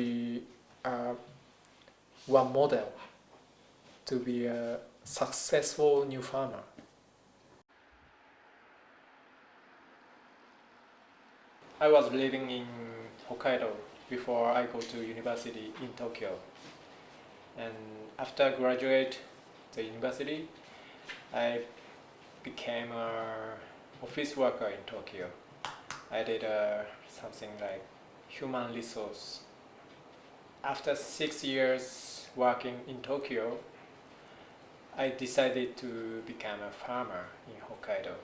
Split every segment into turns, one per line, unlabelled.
be one model to be a successful new farmer. I was living in Hokkaido before I go to university in Tokyo. And after graduate the university, I became a office worker in Tokyo. I did something like human resource. After 6 years working in Tokyo, I decided to become a farmer in Hokkaido.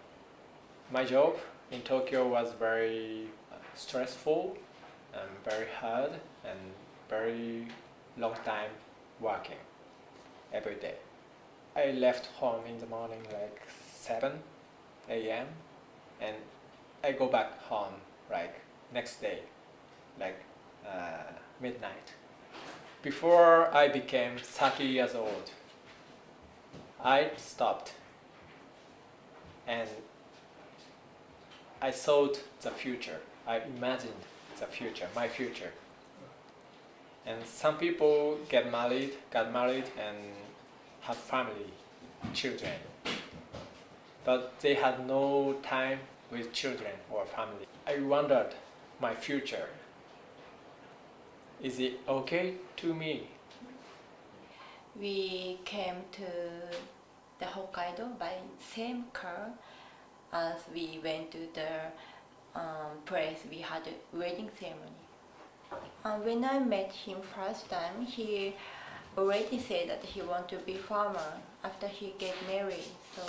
My job in Tokyo was very stressful and very hard and very long time working every day. I left home in the morning like 7 a.m. and I go back home like next day, like midnight. Before I became 30 years old, I stopped and I thought the future. I imagined the future, my future. And some people got married and have family, children. But they had no time with children or family. I wondered my future. Is it okay to me?
We came to the Hokkaido by same car as we went to the place we had a wedding ceremony. When I met him first time, he already said that he want to be farmer after he get married. So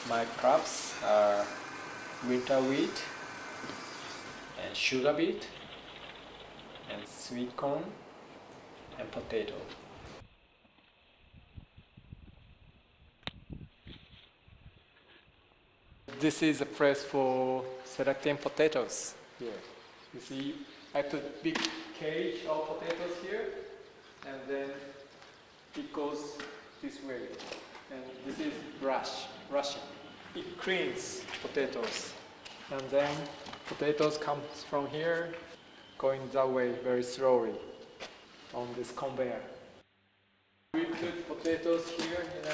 my crops are winter wheat and sugar beet and sweet corn and potato. This is a place for selecting potatoes here. You see, I put big cage of potatoes here and then it goes this way. And this is brushing. It cleans potatoes. And then potatoes comes from here, going that way very slowly on this conveyor. We put potatoes here in a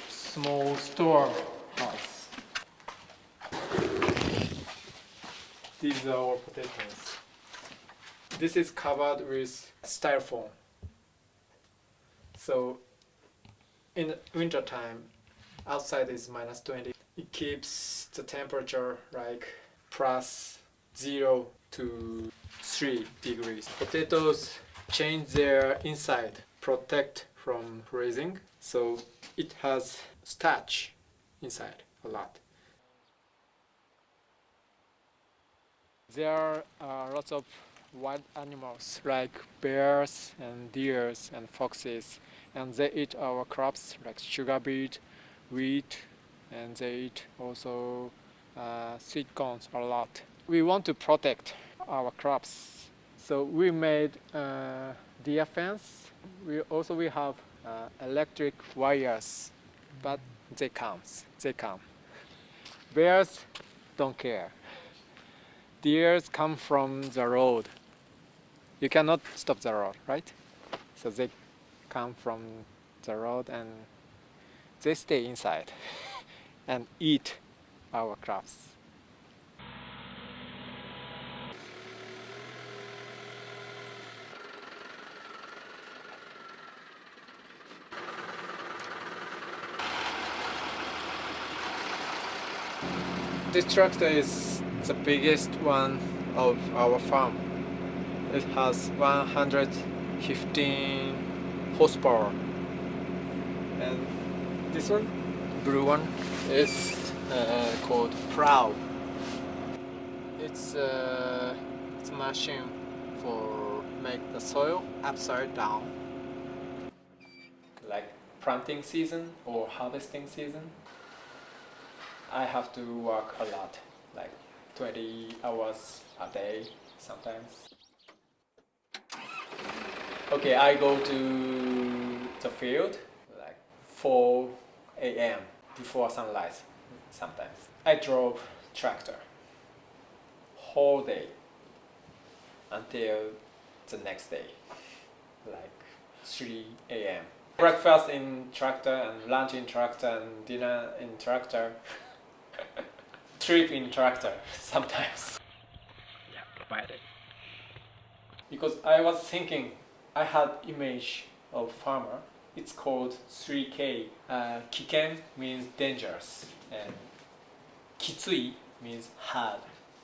small store house. These are our potatoes. This is covered with styrofoam. So in winter time, outside is minus 20. It keeps the temperature like plus 0 to 3 degrees. Potatoes change their inside, protect from freezing. So it has starch inside a lot. There are lots of wild animals like bears and deers and foxes, and they eat our crops like sugar beet, wheat, and they eat also sweet corns a lot. We want to protect our crops, so we made deer fence. We have electric wires, but they come. Bears don't care. Deers come from the road. You cannot stop the road, right? So they come from the road and they stay inside and eat our crops. This tractor is the biggest one of our farm. It has 115 horsepower. And this one, blue one, is called plow. It's a machine for make the soil upside down. Like planting season or harvesting season, I have to work a lot, like 20 hours a day sometimes. Okay, I go to the field like 4 a.m. before sunrise sometimes. I drove tractor whole day until the next day, like 3 a.m. Breakfast in tractor and lunch in tractor and dinner in tractor. Trip in tractor sometimes. Yeah, provided. Because I was thinking, I had image of farmer. It's called 3K. 危険 means dangerous, and きつい means hard.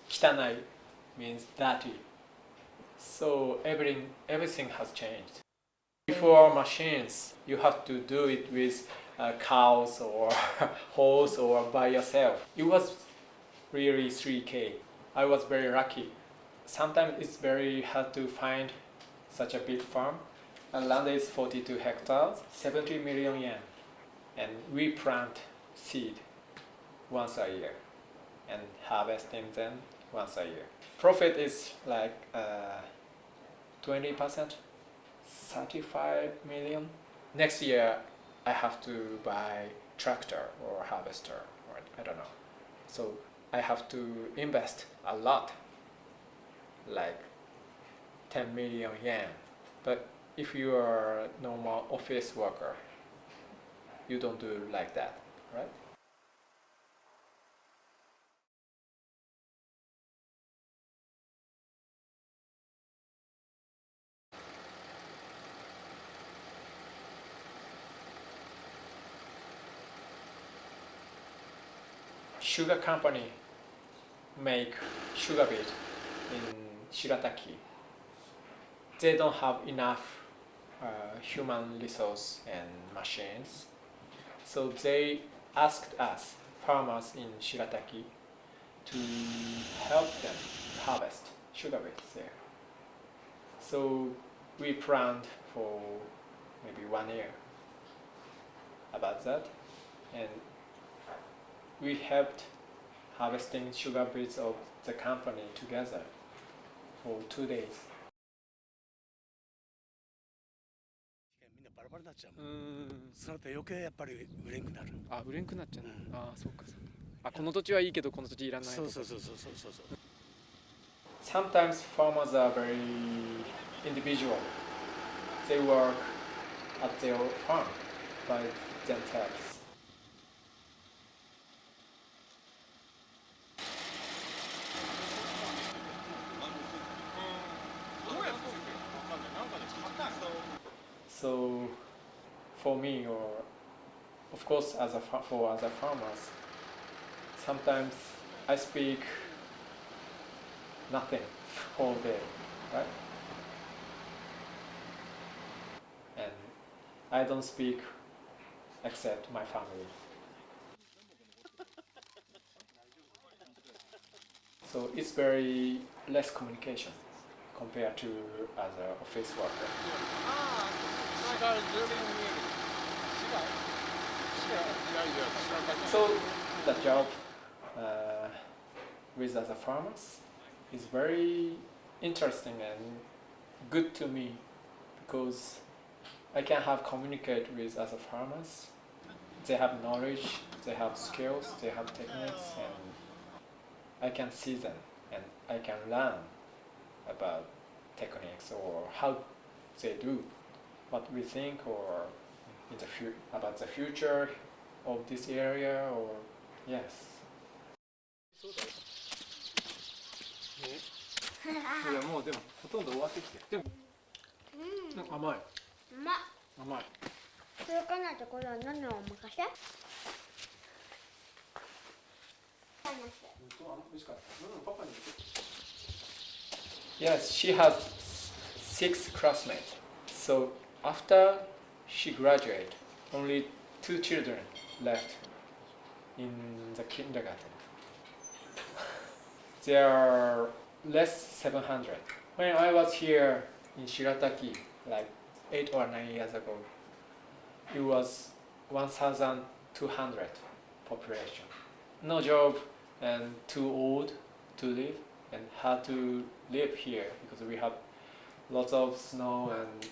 汚い means dirty. So everything has changed. Before machines, you have to do it with cows or horse or by yourself. It was really 3K. I was very lucky. Sometimes it's very hard to find such a big farm. And land is 42 hectares, 70 million yen. And we plant seed once a year and harvesting them once a year. Profit is like 20%, 35 million. Next year I have to buy tractor or harvester, or I don't know. So I have to invest a lot, like 10 million yen. But if you are a normal office worker, you don't do like that, right? Sugar company make sugar beet in Shirataki. They don't have enough human resource and machines, so they asked us, farmers in Shirataki, to help them harvest sugar beets there. So we planned for maybe 1 year about that, and we helped harvesting sugar beets of the company together for 2 days.
みんなバラバラになっちゃうもん。そうなると余計やっぱり売れんくなる。
あ、売れんくなっちゃう。あ、そうかそうか。あ、この土地はいいけどこの土地いらないとか。
そう。
Sometimes farmers are very individual. They work at their farm by themselves. So for me, or of course for other farmers, sometimes I speak nothing all day, right? And I don't speak except my family. So it's very less communication compared to other office worker. So the job with other farmers is very interesting and good to me because I can have communicate with other farmers. They have knowledge, they have skills, they have techniques, and I can see them and I can learn about techniques or how they do, what we think, or in the about the future of this area, or yes. いやもうでもほとんど終わってきて。でも甘い。甘い。
それかなところは何をお任せ？Yes,
she has 6 classmates. So after she graduated, only 2 children left in the kindergarten. There are less 700. When I was here in Shirataki, like 8 or 9 years ago, it was 1,200 population. No job and too old to live and hard to live here because we have lots of snow and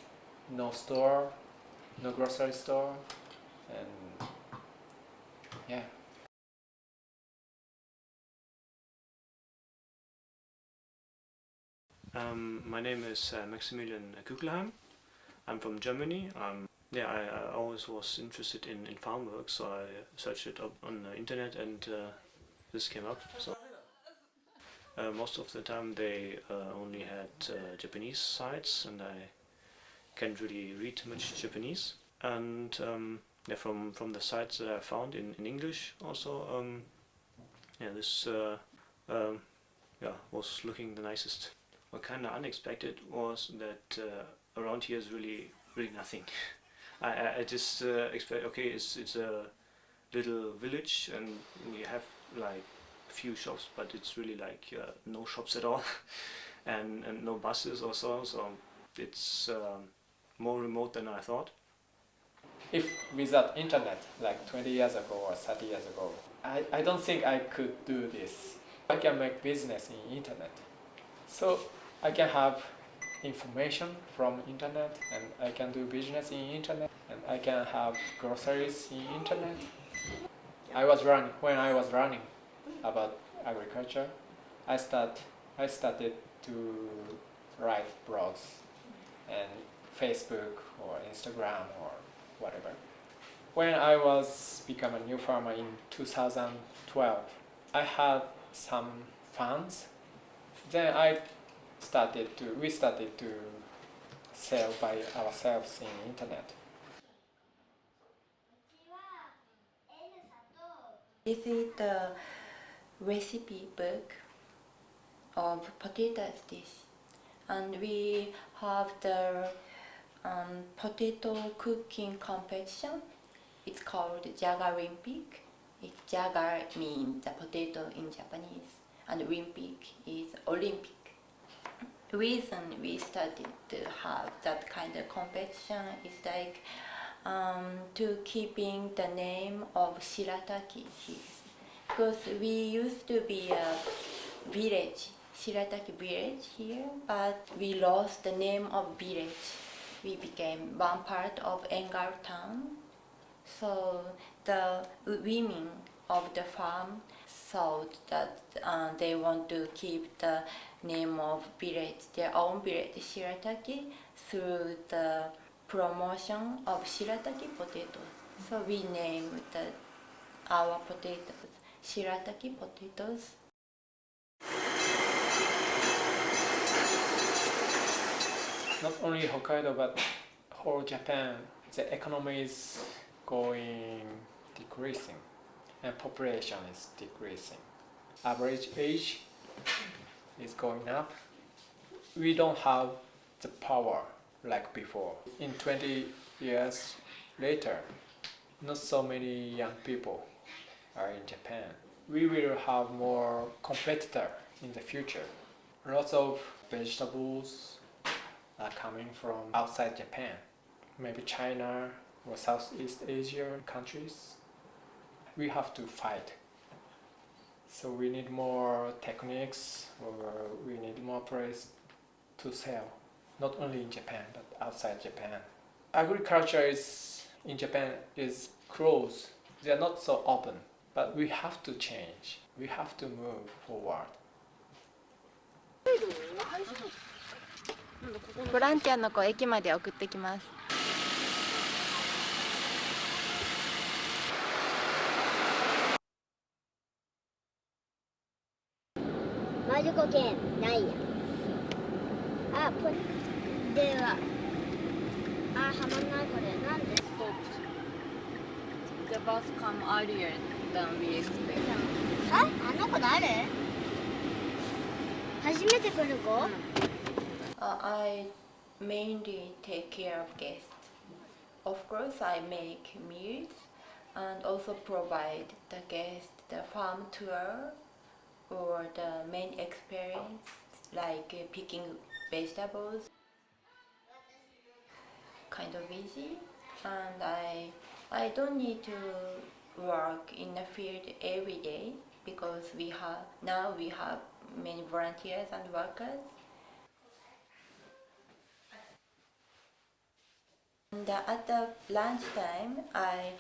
no store, no grocery store, and yeah.
My name is Maximilian Kugelheim. I'm from Germany. I always was interested in farm work, so I searched it up on the internet and this came up. So most of the time they only had Japanese sites, and I can't really read much Japanese. And from the sites that I found in English also, this was looking the nicest. What kind of unexpected was that around here is really nothing. I just expect, okay, it's a little village and we have like a few shops, but it's really like no shops at all and no buses or so it's more remote than I thought.
If without internet, like 20 years ago or 30 years ago, I don't think I could do this. I can make business in internet. So I can have information from internet, and I can do business in internet, and I can have groceries in internet. When I was learning about agriculture, I started to write blogs and Facebook or Instagram or whatever. When I was become a new farmer in 2012, I had some funds. Then we started to sell by ourselves in internet.
This is the recipe book of potatoes dish, and we have the potato cooking competition. It's called Jaga Olympic. Jaga means the potato in Japanese, and Olympic is Olympic. The reason we started to have that kind of competition is like to keeping the name of Shirataki here. Because we used to be a village, Shirataki village here, but we lost the name of village. We became one part of Engar town. So the women of the farm thought that they want to keep the name of village, their own village, Shirataki, through the promotion of Shirataki potatoes. So we named our potatoes Shirataki potatoes.
Not only Hokkaido but whole Japan, the economy is decreasing and population is decreasing. Average age is going up. We don't have the power like before. In 20 years later, not so many young people are in Japan. We will have more competitor in the future. Lots of vegetables are coming from outside Japan, maybe China or Southeast Asia countries. We have to fight. So we need more techniques, or we need more place to sell, not only in Japan but outside Japan. Agriculture in Japan is closed. They are not so open, but we have to change. We have to move forward.
ボランティアの子を駅まで送ってきます。
マルコ県ないや。あ、これでは。あ、はまんないこれ。なんでストップ
The bus come earlier than we expected.
あ、あの子誰？初めて来る子？I
mainly take care of guests. Of course, I make meals and also provide the guests the farm tour or the main experience like picking vegetables. Kind of easy, and I don't need to work in the field every day because we have many volunteers and workers. And at the lunchtime, I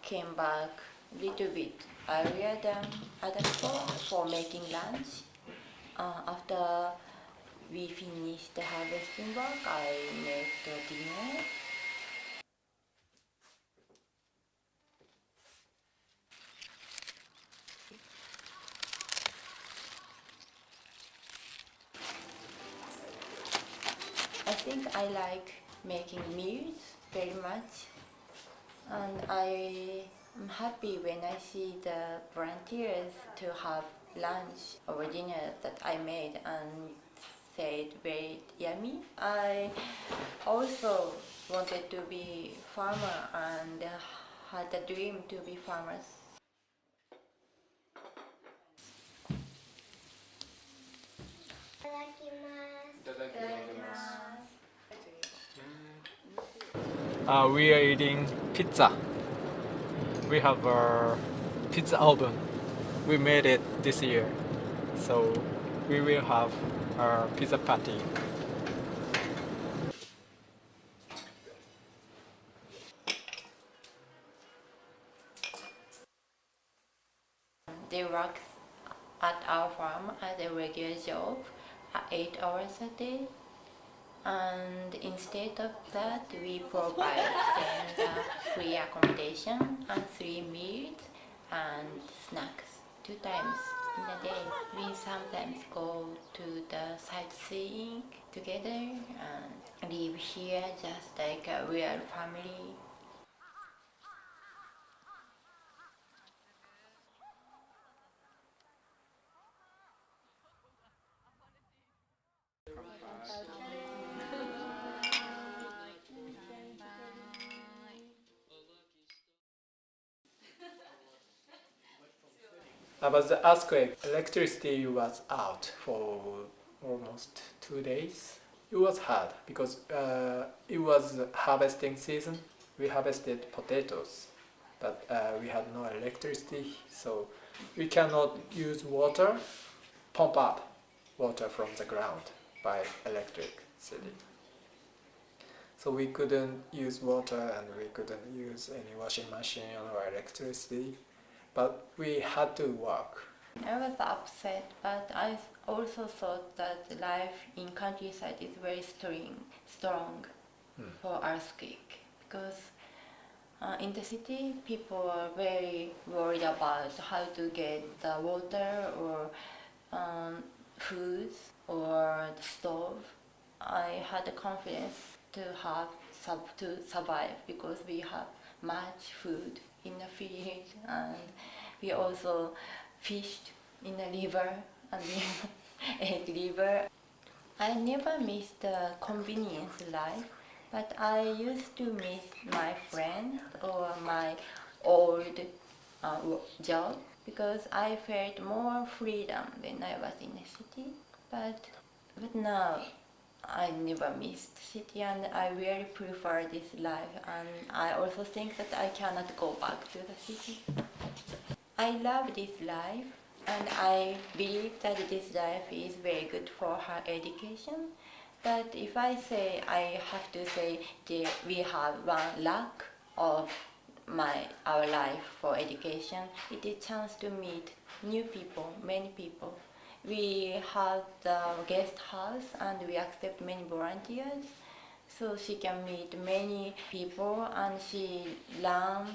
came back a little bit earlier than other people for making lunch. After we finished the harvesting work, I made the dinner. I think I like making meals very much, and I am happy when I see the volunteers to have lunch or dinner that I made and said very yummy. I also wanted to be farmer and had a dream to be farmers.
We are eating pizza. We have a pizza oven. We made it this year, so we will have a pizza party.
They work at our farm at a regular job, 8 hours a day. And instead of that, we provide them the free accommodation and 3 meals and snacks 2 times in a day. We sometimes go to the sightseeing together and live here just like a real family.
About the earthquake, electricity was out for almost 2 days. It was hard because it was harvesting season. We harvested potatoes, but we had no electricity, so we cannot use water, pump up water from the ground by electricity. So we couldn't use water and we couldn't use any washing machine or electricity. But we had to work.
I was upset, but I also thought that life in countryside is very strong for earthquake, because in the city people are very worried about how to get the water or food or the stove. I had the confidence to survive because we have much food in the field, and we also fished in the river and we ate river. I never missed the convenience life, but I used to miss my friends or my old job because I felt more freedom when I was in the city. But now I never missed city and I really prefer this life, and I also think that I cannot go back to the city. I love this life and I believe that this life is very good for her education. But if I have to say we have one lack of our life for education, it is a chance to meet new people, many people. We have the guest house and we accept many volunteers, so she can meet many people and she learn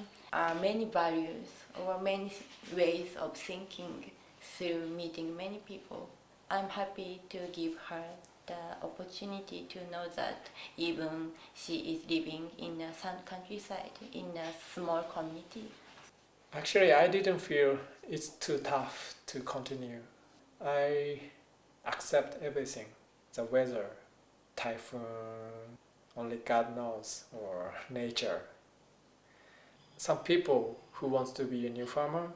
many values or many ways of thinking through meeting many people. I'm happy to give her the opportunity to know that even she is living in a countryside, in a small community.
Actually, I didn't feel it's too tough to continue. I accept everything. The weather, typhoon, only God knows, or nature. Some people who wants to be a new farmer,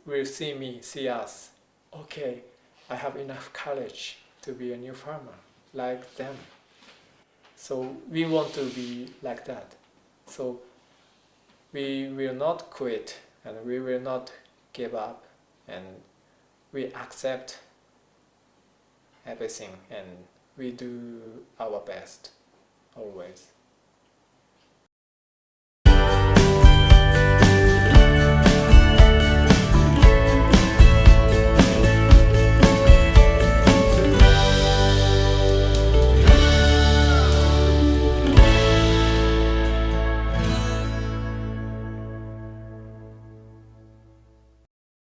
will see us. Okay, I have enough courage to be a new farmer like them. So we want to be like that. So we will not quit and we will not give up, and we accept everything and we do our best always.